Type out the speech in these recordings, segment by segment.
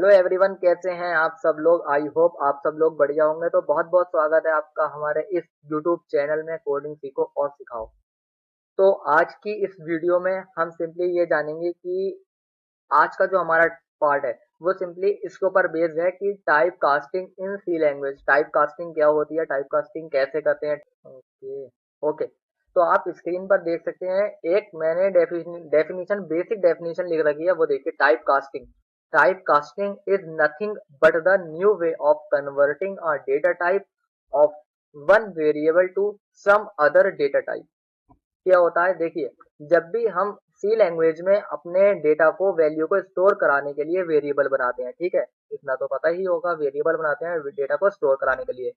Hello everyone, कैसे हैं आप सब लोग। आई होप आप सब लोग बढ़िया होंगे। तो बहुत बहुत स्वागत है आपका हमारे इस यूट्यूब चैनल में कोडिंग सीखो और सिखाओ। तो आज की इस वीडियो में हम सिंपली ये जानेंगे कि आज का जो हमारा पार्ट है वो सिंपली इसके ऊपर बेस्ड है कि type casting in C language. Type casting क्या होती है, टाइप कास्टिंग कैसे करते हैं। Okay okay. तो आप स्क्रीन पर देख सकते हैं, एक मैंने डेफिनेशन बेसिक डेफिनेशन लिख रखी है, वो देखिए। Type casting, type casting is nothing but the new way of converting a data type of one variable to some other data type. क्या होता है, देखिए, जब भी हम सी लैंग्वेज में अपने डेटा को वैल्यू को स्टोर कराने के लिए वेरिएबल बनाते हैं, ठीक है, इतना तो पता ही होगा, वेरिएबल बनाते हैं डेटा को स्टोर कराने के लिए।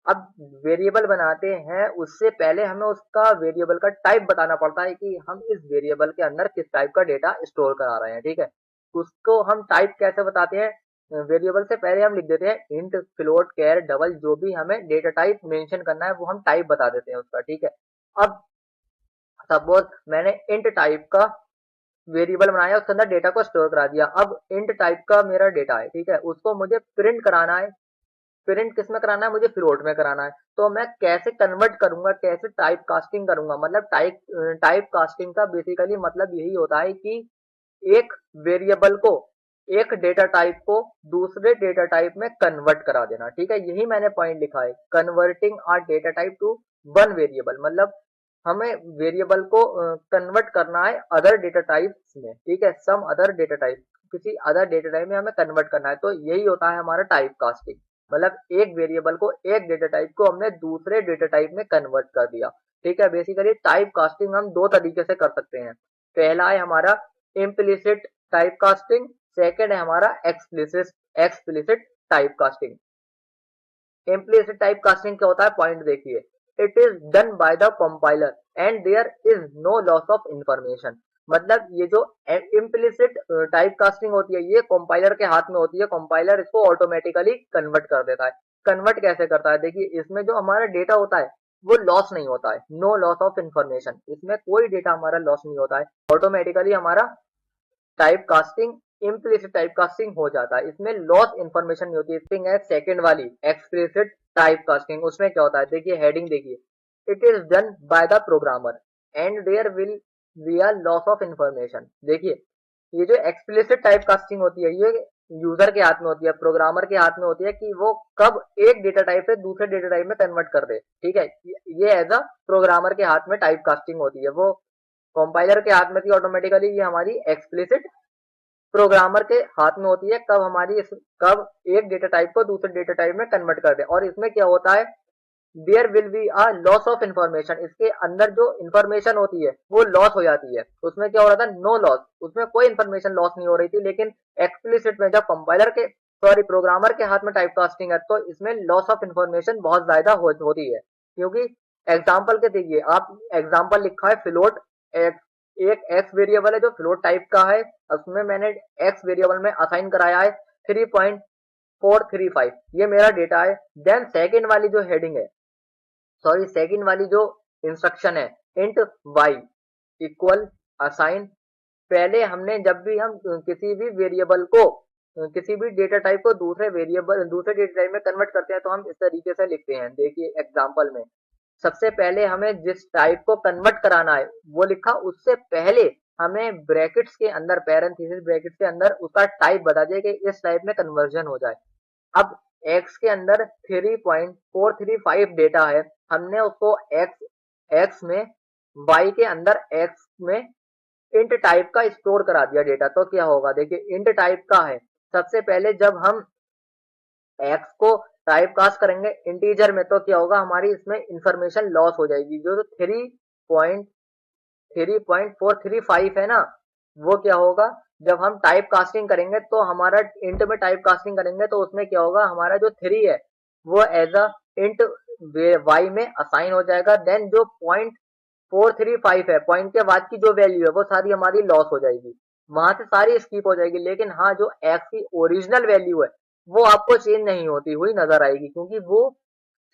अब वेरिएबल बनाते हैं, उससे पहले हमें उसका वेरिएबल का टाइप बताना पड़ता है कि हम इस वेरिएबल के अंदर किस टाइप का डेटा स्टोर करा रहे हैं, ठीक है। उसको हम टाइप कैसे बताते हैं, वेरिएबल से पहले हम लिख देते हैं इंट, फ्लोट, कैर, डबल, जो भी हमें डेटा टाइप मेंशन करना है वो हम टाइप बता देते हैं उसका, ठीक है। अब सपोज मैंने इंट टाइप का वेरिएबल बनाया, उसके अंदर डेटा को स्टोर करा दिया। अब इंट टाइप का मेरा डेटा है, ठीक है, उसको मुझे प्रिंट कराना है। प्रिंट किस में कराना है, मुझे फ्लोट में कराना है। तो मैं कैसे कन्वर्ट करूंगा, कैसे टाइप कास्टिंग करूंगा। मतलब टाइप कास्टिंग का बेसिकली मतलब यही होता है कि एक वेरिएबल को, एक डेटा टाइप को दूसरे डेटा टाइप में कन्वर्ट करा देना, ठीक है। यही मैंने पॉइंट लिखा है, converting are data type to one variable. मतलब हमें वेरिएबल को कन्वर्ट करना है अदर डेटा टाइप्स में, ठीक है, सम अदर डेटा टाइप, किसी अदर डेटा टाइप में हमें कन्वर्ट करना है। तो यही होता है हमारा टाइप कास्टिंग। मतलब एक वेरिएबल को, एक डेटा टाइप को हमने दूसरे डेटा टाइप में कन्वर्ट कर दिया, ठीक है। बेसिकली टाइप कास्टिंग हम दो तरीके से कर सकते हैं। पहला है हमारा इम्प्लिसिट टाइप कास्टिंग, सेकेंड है हमारा explicit explicit type casting. Implicit type casting क्या होता है, पॉइंट देखिए। It is done by the compiler and there is no loss of information. मतलब ये जो इम्प्लिसिट टाइप कास्टिंग होती है, ये कंपाइलर के हाथ में होती है। कंपाइलर इसको ऑटोमेटिकली कन्वर्ट कर देता है। कन्वर्ट कैसे करता है, देखिए, इसमें जो हमारा डेटा होता है वो लॉस नहीं होता है, नो लॉस ऑफ इंफॉर्मेशन। इसमें कोई डेटा हमारा लॉस नहीं होता है, ऑटोमेटिकली हमारा type casting, implicit type casting हो जाता है। इसमें लॉस इंफॉर्मेशन नहीं होती। थिंग है सेकंड वाली एक्सप्लिसिट टाइप कास्टिंग, उसमें क्या होता है, देखिए हेडिंग देखिए। It is done by the programmer and there will be a loss of information. देखिए, ये जो एक्सप्लिसिट टाइप कास्टिंग होती है, ये यूजर के हाथ में होती है, प्रोग्रामर के हाथ में होती है कि वो कब एक डेटा टाइप से दूसरे डेटा टाइप में कन्वर्ट कर दे, ठीक है। ये एज अ प्रोग्रामर के हाथ में टाइप कास्टिंग होती है, वो कंपाइलर के हाथ में थी ऑटोमेटिकली। ये हमारी एक्सप्लिसिट प्रोग्रामर के हाथ में होती है, कब हमारी कब एक डेटा टाइप को दूसरे डेटा टाइप में कन्वर्ट कर दे। और इसमें क्या होता है, there will be a loss of information. इसके अंदर जो इंफॉर्मेशन होती है वो लॉस हो जाती है। उसमें क्या हो रहा था, नो लॉस, उसमें कोई इंफॉर्मेशन लॉस नहीं हो रही थी। लेकिन एक्सप्लिसिट में जब कंपाइलर के, सॉरी, प्रोग्रामर के हाथ में टाइप कास्टिंग है, तो इसमें लॉस ऑफ इंफॉर्मेशन बहुत ज्यादा होती है। क्योंकि एग्जाम्पल के देखिए, आप एग्जाम्पल लिखा है फ्लोट, एक एक्स वेरिएबल है जो फ्लोट टाइप का है, उसमें मैंने एक्स वेरिएबल में असाइन कराया है 3.435, ये मेरा डेटा है। देन सेकंड वाली जो हेडिंग है, सॉरी, सेकंड वाली जो इंस्ट्रक्शन है, इंट वाई इक्वल असाइन। पहले हमने जब भी हम किसी भी वेरिएबल को, किसी भी डेटा टाइप को दूसरे वेरिएबल, दूसरे डेटा टाइप में कन्वर्ट करते हैं, तो हम इस तरीके से लिखते हैं। देखिए एग्जांपल में, सबसे पहले हमें जिस टाइप को कन्वर्ट कराना है वो लिखा, उससे पहले हमें ब्रैकेट्स के अंदर, पैरेंथेसिस ब्रैकेट्स के अंदर उसका टाइप बता दिया कि इस टाइप में कन्वर्जन हो जाए। अब एक्स के अंदर 3.435 डेटा है, हमने उसको एक्स एक्स में, वाई के अंदर एक्स में इंट टाइप का स्टोर करा दिया डेटा। तो क्या होगा, देखिए, इंट टाइप का है। सबसे पहले जब हम एक्स को टाइप कास्ट करेंगे इंटीजर में, तो क्या होगा, हमारी इसमें इंफॉर्मेशन लॉस हो जाएगी। जो 3.435 है ना, वो क्या होगा, जब हम टाइप कास्टिंग करेंगे तो हमारा इंट में टाइप कास्टिंग करेंगे तो उसमें क्या होगा, हमारा जो 3 है वो एज अ इंट वाई में असाइन हो जाएगा। देन जो 0.435 है, पॉइंट के बाद की जो वैल्यू है वो सारी हमारी लॉस हो जाएगी, वहां से सारी स्किप हो जाएगी। लेकिन हाँ, जो एक्स की ओरिजिनल वैल्यू है वो आपको चेंज नहीं होती हुई नजर आएगी, क्योंकि वो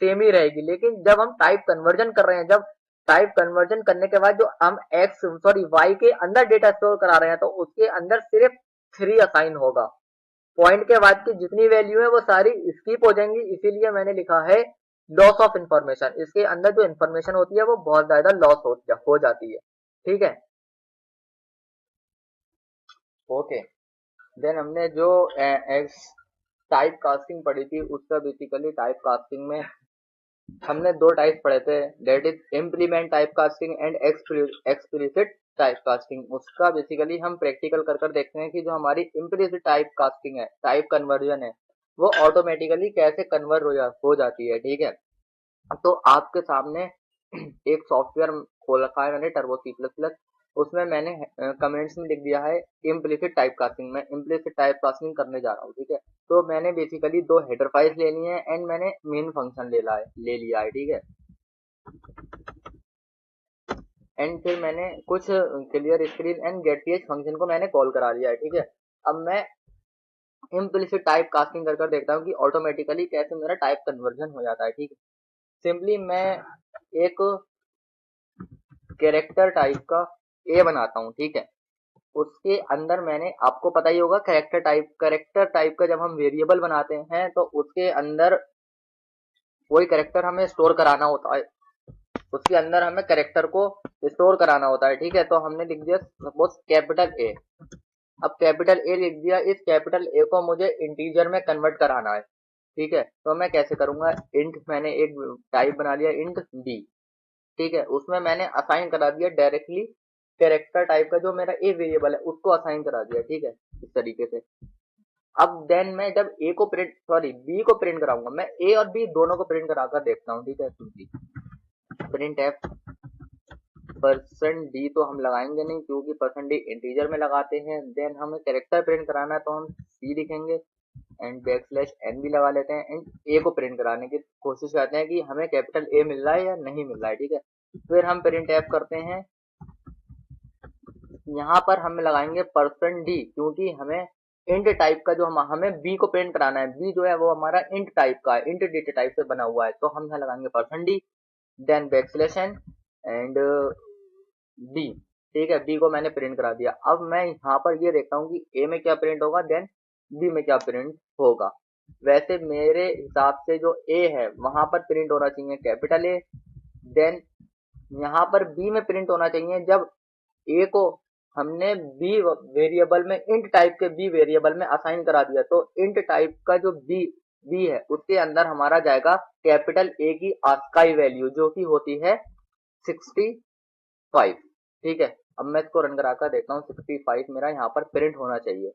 सेम ही रहेगी। लेकिन जब हम टाइप कन्वर्जन कर रहे हैं, जब टाइप कन्वर्जन करने के बाद जो हम एक्स, सॉरी, वाई के अंदर डेटा स्टोर करा रहे हैं, तो उसके अंदर सिर्फ 3 असाइन होगा, पॉइंट के बाद की जितनी वैल्यू है वो सारी स्किप हो जाएंगी, इसीलिए मैंने लिखा है लॉस ऑफ इंफॉर्मेशन। इसके अंदर जो इंफॉर्मेशन होती है वो बहुत ज्यादा लॉस हो जाती है, ठीक है। ओके, देन हमने जो एक्स टाइप कास्टिंग पढ़ी थी, उसका बेसिकली टाइप कास्टिंग में हमने दो टाइप पढ़े थे, that is implement type casting and explicit type casting. उसका बेसिकली हम प्रैक्टिकल कर कर देखते हैं कि जो हमारी इम्प्लिसिट टाइप कास्टिंग है, टाइप कन्वर्जन है, वो ऑटोमेटिकली कैसे कन्वर्ट हो जाती है, ठीक है। तो आपके सामने एक सॉफ्टवेयर खोल रखा है मैंने, टर्बो सी प्लस प्लस। उसमें मैंने कमेंट्स में लिख दिया है इम्प्लिसिट टाइप कास्टिंग। मैं इम्प्लिसिट टाइप कास्टिंग करने जा रहा हूँ, ठीक है। तो मैंने बेसिकली दो हेडर फाइल्स ले ली है एंड मैंने मेन फंक्शन ले लिया है, ठीक है। एंड फिर मैंने कुछ clear screen and get PH function को मैंने कॉल करा लिया है, ठीक है। अब मैं इम्प्लिसिट टाइप कास्टिंग कर कर देखता हूँ कि ऑटोमेटिकली कैसे मेरा टाइप कन्वर्जन हो जाता है, ठीक है। सिंपली मैं एक कैरेक्टर टाइप का ए बनाता हूँ, ठीक है। उसके अंदर मैंने, आपको पता ही होगा कैरेक्टर टाइप का जब हम वेरिएबल बनाते हैं तो उसके अंदर कोई कैरेक्टर हमें स्टोर कराना होता है, उसके अंदर हमें कैरेक्टर को स्टोर कराना होता है, ठीक है। तो हमने लिख दिया सपोज कैपिटल ए। अब कैपिटल ए लिख दिया, इस कैपिटल ए को मुझे इंटीजर में कन्वर्ट कराना है, ठीक है। तो मैं कैसे करूंगा, इंट मैंने एक टाइप बना लिया इंट बी, ठीक है। उसमें मैंने असाइन करा दिया डायरेक्टली कैरेक्टर टाइप का जो मेरा ए वेरिएबल है उसको असाइन करा दिया, ठीक है, इस तरीके से। अब देन मैं जब ए को प्रिंट सॉरी बी को प्रिंट कराऊंगा, मैं ए और बी दोनों को प्रिंट करा कर देखता हूँ, ठीक है। प्रिंट एफ परसेंट डी तो हम लगाएंगे नहीं क्योंकि परसेंट डी इंटीजर में लगाते हैं। देन हमें कैरेक्टर प्रिंट कराना है तो हम सी लिखेंगे एंड बैक स्लैश एन भी लगा लेते हैं एंड ए को प्रिंट कराने की कोशिश करते हैं कि हमें कैपिटल ए मिल रहा है या नहीं मिल रहा है, ठीक है। फिर हम प्रिंट एफ करते हैं, यहाँ पर हम लगाएंगे परसेंट डी क्योंकि हमें इंट टाइप का जो हमें बी को प्रिंट कराना है, बी जो है वो हमारा इंट टाइप का है, इंट डेटा टाइप से बना हुआ है, तो हम यहाँ लगाएंगे percent D then back slash N and B, ठीक है। बी को मैंने प्रिंट करा दिया। अब मैं यहाँ पर ये देखता हूँ कि ए में क्या प्रिंट होगा देन बी में क्या प्रिंट होगा। वैसे मेरे हिसाब से जो ए है वहां पर प्रिंट होना चाहिए कैपिटल ए, देन यहाँ पर बी में प्रिंट होना चाहिए जब ए को हमने बी वेरिएबल में इंट टाइप के बी वेरिएबल में असाइन करा दिया, तो इंट टाइप का जो बी बी है उसके अंदर हमारा जाएगा कैपिटल ए की आस्काई वैल्यू जो कि होती है 65, ठीक है। अब मैं इसको रन करा कर देखता हूँ, 65 मेरा यहाँ पर प्रिंट होना चाहिए।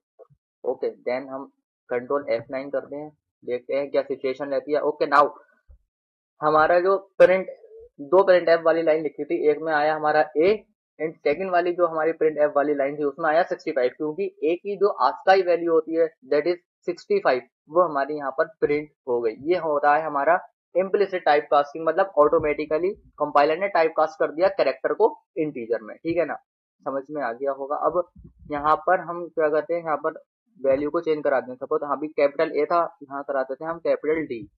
ओके, देन हम कंट्रोल F9 करते हैं, देखते हैं क्या सिचुएशन रहती है। ओके, नाउ हमारा जो प्रिंट दो प्रिंट एफ वाली लाइन लिखी थी, एक में आया हमारा ए एंड सेकंड वाली जो हमारी प्रिंट एफ वाली लाइन थी उसमें आया 65 क्योंकि ए की जो आस्काई वैल्यू होती है दैट इज 65, वो हमारी यहाँ पर प्रिंट हो गई। ये होता है हमारा इम्प्लिसिट टाइप कास्टिंग, मतलब ऑटोमेटिकली कंपाइलर ने टाइप कास्ट कर दिया कैरेक्टर को इंटीजर में, ठीक है ना। समझ में आ गया होगा। अब यहाँ पर हम क्या करते हैं, यहाँ पर वैल्यू को चेंज करा देते हैं। सपोज यहाँ भी कैपिटल ए था, यहाँ कराते थे हम कैपिटल डी,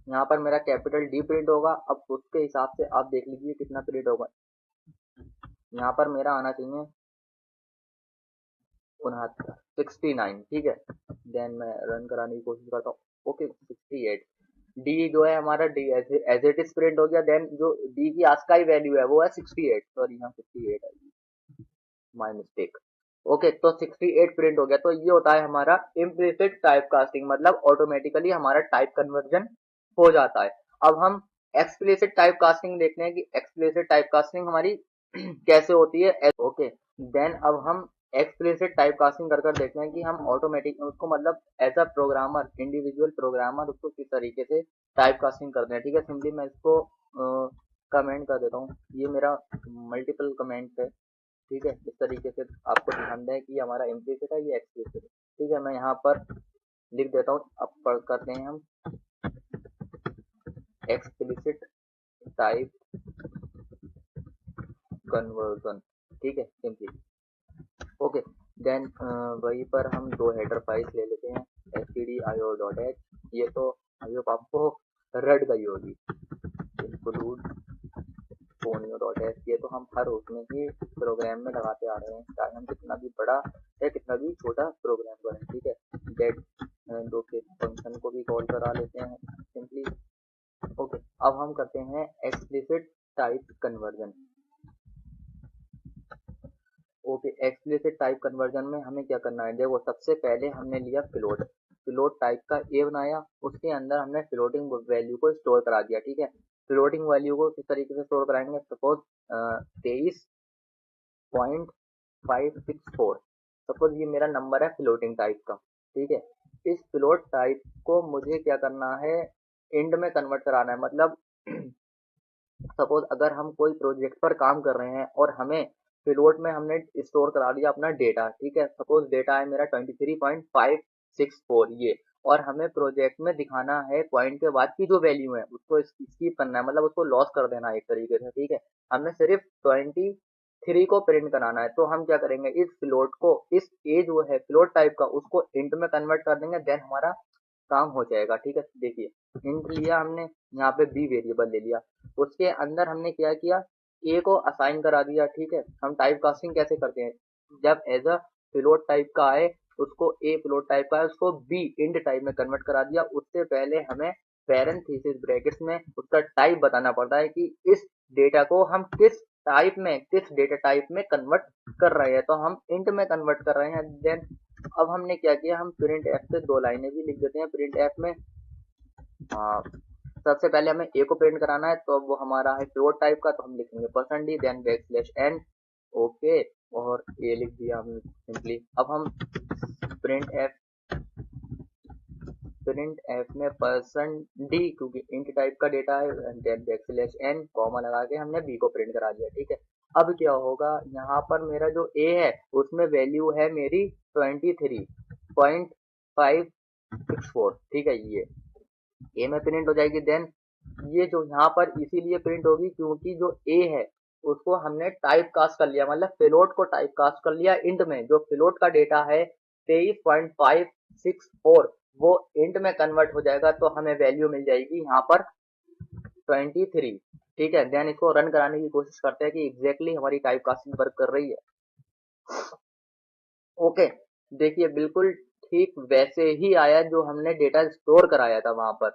यहाँ पर मेरा कैपिटल डी प्रिंट होगा। अब उसके हिसाब से आप देख लीजिए कितना प्रिंट होगा। यहाँ पर मेरा आना चाहिए 69, ठीक है। देन मैं रन कराने की कोशिश करता हूँ। ओके, 68 डी जो है हमारा D as it is print हो गया। देन जो डी की आस्काई वैल्यू है वो है 68, सॉरी यहाँ 68 है, माय मिस्टेक। ओके, तो 68 प्रिंट हो गया। तो ये होता है हमारा इम्प्लिसिट टाइप कास्टिंग, मतलब ऑटोमेटिकली हमारा टाइप कन्वर्जन हो जाता है। अब हम एक्सप्लिसिट टाइप कास्टिंग देखते हैं कि एक्सप्लिसिट टाइप कास्टिंग हमारी कैसे होती है। ओके, देन अब हम एक्सप्लिसिट टाइप कास्टिंग कर कर देखते हैं कि हम ऑटोमेटिक उसको, मतलब as a programmer, individual programmer उसको किस तरीके से टाइप कास्टिंग करते हैं, ठीक है। सिंपली मैं इसको कमेंट कर देता हूँ, ये मेरा मल्टीपल कमेंट है, ठीक है। इस तरीके से आपको ध्यान दें कि हमारा इम्प्लिसिट है, ये एक्सप्लिसिट है, ठीक है। मैं यहाँ पर लिख देता हूँ, अब पढ़ करते हैं हम एक्सप्लिसिट टाइप कन्वर्जन, ठीक है, सिंपली। ओके, देन वहीं पर हम दो हेडर फाइल्स ले लेते हैं, stdio.h, ये तो आई होप आपको रट गई होगी, इंक्लूड फोनियो डॉट एस, ये तो हम हर उसमें ही प्रोग्राम में लगाते आ रहे हैं, चाहे हम कितना भी बड़ा या कितना भी छोटा प्रोग्राम करें। ठीक है, गेट दो के फंक्शन को भी कॉल करा लेते हैं सिंपली। ओके, अब हम करते हैं explicit type conversion. Okay, explicit type conversion में हमें क्या करना है, देखो सबसे पहले हमने लिया फ्लोट, फ्लोट टाइप का ए बनाया, उसके अंदर हमने फ्लोटिंग वैल्यू को स्टोर करा दिया। ठीक है, फ्लोटिंग वैल्यू को किस तरीके से स्टोर कराएंगे, सपोज 23.564, सपोज ये मेरा नंबर है फ्लोटिंग टाइप का। ठीक है, इस फ्लोट टाइप को मुझे क्या करना है, इंड में कन्वर्ट कराना है। मतलब सपोज अगर हम कोई प्रोजेक्ट पर काम कर रहे हैं और हमें फ्लोट में हमने स्टोर करा दिया अपना डेटा। ठीक है, सपोज डेटा है मेरा 23.564 ये, और हमें प्रोजेक्ट में दिखाना है पॉइंट के बाद की जो वैल्यू है उसको स्किप करना है, मतलब उसको लॉस कर देना है एक तरीके से। ठीक है, हमें सिर्फ 23 को प्रिंट कराना है, तो हम क्या करेंगे, इस फ्लोट को, इस ए जो है फ्लोट टाइप का, उसको इंट में कन्वर्ट कर देंगे, देन हमारा काम हो जाएगा। ठीक है, देखिए इंट लिया हमने, यहाँ पे बी वेरिएबल ले लिया, उसके अंदर हमने क्या किया, ए को असाइन करा दिया। ठीक है, हम टाइप कास्टिंग कैसे करते हैं, जब एज अ फ्लोट टाइप का आए उसको ए फ्लोट टाइप का है उसको बी इंट टाइप में कन्वर्ट करा दिया। उससे पहले हमें पैरेंथेसिस ब्रैकेट्स में उसका टाइप बताना पड़ता है कि इस डेटा को हम किस टाइप में, किस डेटा टाइप में कन्वर्ट कर रहे हैं, तो हम इंट में कन्वर्ट कर रहे हैं। देन अब हमने क्या किया, हम प्रिंट एफ से दो लाइनें भी लिख देते हैं प्रिंट एफ में। सबसे पहले हमें ए को प्रिंट कराना है, तो वो हमारा है फ्लोट टाइप का, तो हम लिखेंगे percent D, then back slash N. Okay, और ए लिख दिया हमने सिंपली। अब हम प्रिंट एफ में परसेंट डी, क्योंकि इंट टाइप का डेटा है, then back slash N comma लगा के हमने बी को प्रिंट करा दिया। ठीक है, अब क्या होगा, यहाँ पर मेरा जो ए है उसमें वैल्यू है मेरी 23.564। ठीक है, ये ए में प्रिंट हो जाएगी। देन ये जो यहाँ पर इसीलिए प्रिंट होगी क्योंकि जो ए है उसको हमने टाइप कास्ट कर लिया, मतलब फ्लोट को टाइप कास्ट कर लिया इंट में। जो फ्लोट का डेटा है 23.564 वो इंट में कन्वर्ट हो जाएगा, तो हमें वैल्यू मिल जाएगी यहाँ पर 23। ठीक है, देन इसको रन कराने की कोशिश करते हैं कि एग्जैक्टली हमारी टाइप कास्टिंग वर्क कर रही है। ओके, देखिए बिल्कुल ठीक वैसे ही आया जो हमने डेटा स्टोर कराया था वहां पर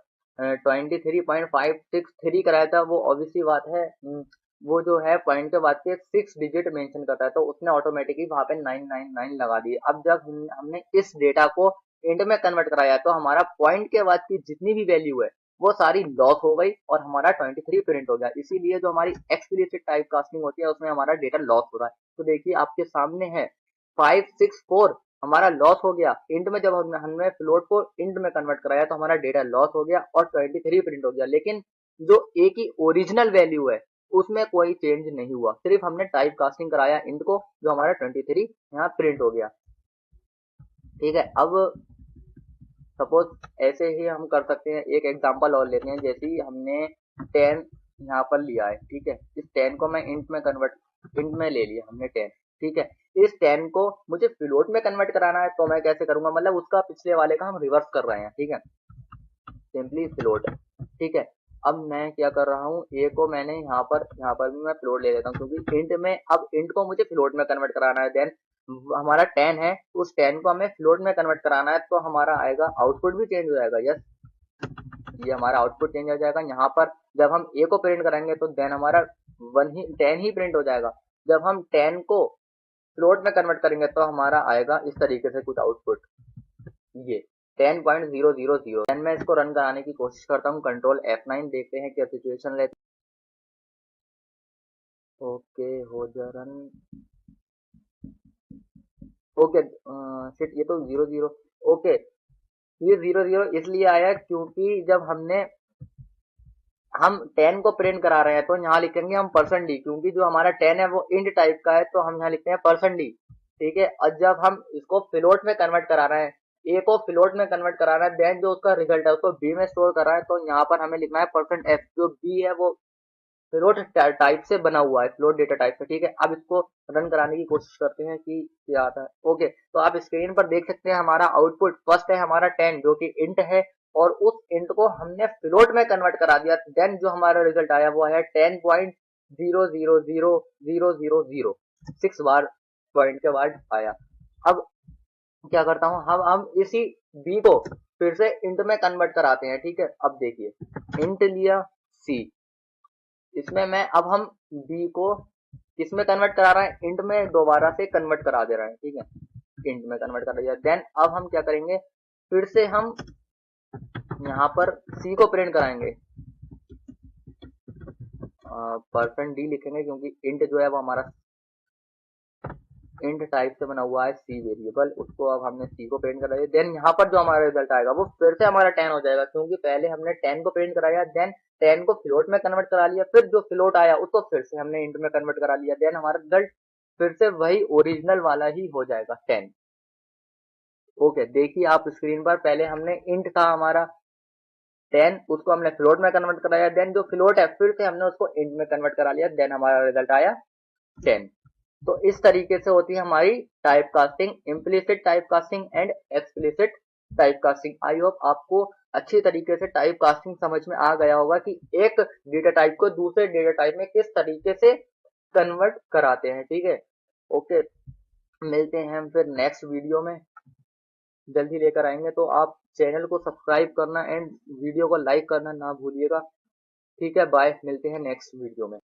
23.563 कराया था। वो ऑब्वियसली बात है, वो जो है पॉइंट के बाद के 6 डिजिट मेंशन करता है, तो उसने ऑटोमेटिकली वहां पे 999 लगा दिए। अब जब हमने इस डेटा को इंट में कन्वर्ट कराया तो हमारा पॉइंट के बाद की जितनी भी वैल्यू है वो सारी लॉस हो गई और हमारा 23 प्रिंट हो गया। इसीलिए जो हमारी एक्सप्लिसिट टाइप कास्टिंग होती है उसमें हमारा डेटा लॉस हो रहा है। तो देखिए आपके सामने है 564 हमारा लॉस हो गया। इंट में जब हमने फ्लोट को इंट में कन्वर्ट कराया तो हमारा डेटा लॉस हो गया और 23 प्रिंट हो गया। लेकिन जो ए की ओरिजिनल वैल्यू है उसमें कोई चेंज नहीं हुआ, सिर्फ हमने टाइप कास्टिंग कराया इंट को, जो हमारा 23 यहाँ प्रिंट हो गया। ठीक है, अब सपोज ऐसे ही हम कर सकते हैं, एक एग्जांपल और लेते हैं। जैसे ही हमने 10 यहाँ पर लिया है, ठीक है, इस 10 को मैं इंट में ले लिया हमने 10। ठीक है, इस 10 को मुझे फ्लोट में कन्वर्ट कराना है, तो मैं कैसे करूंगा, मतलब उसका पिछले वाले का हम रिवर्स कर रहे हैं। ठीक है, सिंपली फ्लोट। ठीक है, अब मैं क्या कर रहा हूँ, ए को मैंने यहाँ पर भी मैं फ्लोट ले लेता हूँ, क्योंकि इंट में, अब इंट को मुझे फ्लोट में कन्वर्ट कराना है। देन हमारा 10 है, उस 10 को हमें फ्लोट में कन्वर्ट कराना है, तो हमारा आएगा आउटपुट भी चेंज हो जाएगा। यस, ये हमारा आउटपुट चेंज हो जाएगा। यहाँ पर जब हम ए को प्रिंट करेंगे तो देन हमारा 10 ही प्रिंट हो जाएगा। जब हम 10 को फ्लोट में कन्वर्ट करेंगे तो हमारा आएगा इस तरीके से कुछ आउटपुट, ये 10.000। देन मैं इसको रन कराने की कोशिश करता हूँ, कंट्रोल F9, देखते हैं क्या सिचुएशन लेते। ओके, हो जा रन। ओके, शिट, ये तो 0 0। ओके, ये 0 0 इसलिए आया क्योंकि जब हम 10 को प्रिंट करा रहे हैं तो यहाँ लिखेंगे हम परसेंट डी, क्योंकि जो हमारा 10 है वो इंट टाइप का है, तो हम यहाँ लिखते हैं परसेंट डी। ठीक है, और जब हम इसको फ्लोट में कन्वर्ट करा रहे हैं, ए को फ्लोट में कन्वर्ट करा रहा है, देन जो उसका रिजल्ट है उसको बी में स्टोर कर रहा है, तो यहाँ पर हमें लिखना है परसेंट एफ। जो बी है वो फ्लोट टाइप से बना हुआ है, फ्लोट डेटा टाइप से। ठीक है, अब इसको रन कराने की कोशिश करते हैं कि क्या आता है। ओके, तो आप स्क्रीन पर देख सकते हैं हमारा आउटपुट फर्स्ट है हमारा 10 जो कि इंट है, और उस इंट को हमने फ्लोट में कन्वर्ट करा दिया। देन जो हमारा रिजल्ट आया वो है 0000000 6 बार पॉइंट के बाद आया। अब क्या करता हूँ, हम इसी बी को फिर से इंट में कन्वर्ट कराते हैं। ठीक है, अब देखिए इंट लिया सी, इसमें मैं अब हम बी को किसमें कन्वर्ट करा रहे हैं, इंट में दोबारा से कन्वर्ट करा दे रहे हैं। ठीक है, इंट में कन्वर्ट कर दिया। देन अब हम क्या करेंगे, फिर से हम यहाँ पर सी को प्रिंट कराएंगे, %d लिखेंगे क्योंकि इंट जो है वो हमारा इंट टाइप से बना हुआ है सी वेरिएबल, उसको अब हमने सी को प्रिंट करा दिया। देन यहाँ पर जो हमारा रिजल्ट आएगा वो फिर से हमारा 10 हो जाएगा, क्योंकि पहले हमने 10 को प्रिंट कराया, देन 10 को फ्लोट में कन्वर्ट करा लिया, फिर जो फ्लोट आया उसको फिर से हमने इंट में कन्वर्ट करा लिया। देन हमारा रिजल्ट फिर से वही ओरिजिनल वाला ही हो जाएगा 10। ओके, देखिए आप स्क्रीन पर, पहले हमने इंट था हमारा 10, उसको हमने फ्लोट में कन्वर्ट कराया, देन जो फ्लोट है फिर से हमने उसको इंट में कन्वर्ट करा लिया, देन हमारा रिजल्ट आया 10। तो इस तरीके से होती है हमारी type casting, implicit type casting and explicit type casting. I hope आपको अच्छी तरीके से टाइप कास्टिंग समझ में आ गया होगा कि एक डेटा टाइप को दूसरे डेटा टाइप में किस तरीके से कन्वर्ट कराते हैं। ठीक है, ओके, मिलते हैं हम फिर नेक्स्ट वीडियो में, जल्दी लेकर आएंगे। तो आप चैनल को सब्सक्राइब करना एंड वीडियो को लाइक करना ना भूलिएगा। ठीक है, बाय, मिलते हैं नेक्स्ट वीडियो में।